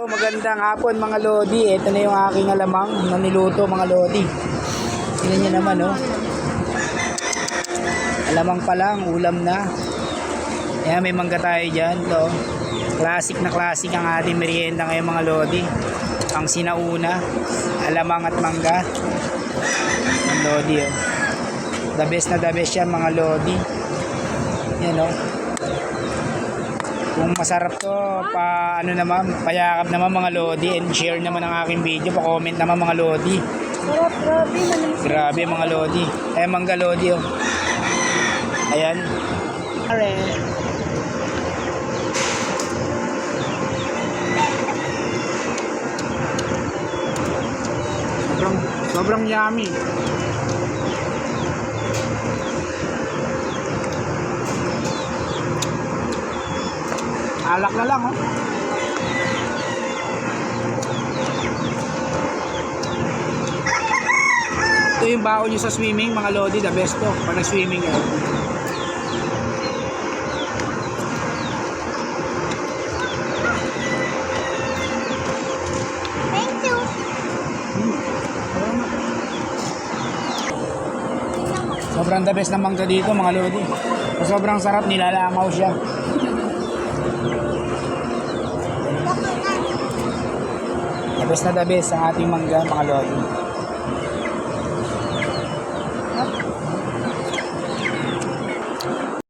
Magandang hapon mga lodi. Ito na yung aking alamang na niluto mga lodi. Tingnan nyo naman oh. Alamang pa lang, ulam na. Ayan, may mangga tayo dyan. Ito. Classic na classic ang ating merienda ngayon mga lodi. Ang sinauna, alamang at mangga. Ang lodi oh. The best na the best yan mga lodi. Yan oh. Kung masarap to, payakap naman mga lodi, and share naman ang aking video, pa-comment naman mga lodi. Sarap, grabe. Grabe mga lodi. Eh, mangga lodi oh. Ayan. Sobrang yummy. Alak na lang oh. Ito yung baon nyo sa swimming mga lodi, the best to pag nag-swimming yun. Thank you. Sobrang the best na mangga dito mga lodi. Sobrang sarap, nilalangaw siya. The best na the best ang ating mangga mga lodi.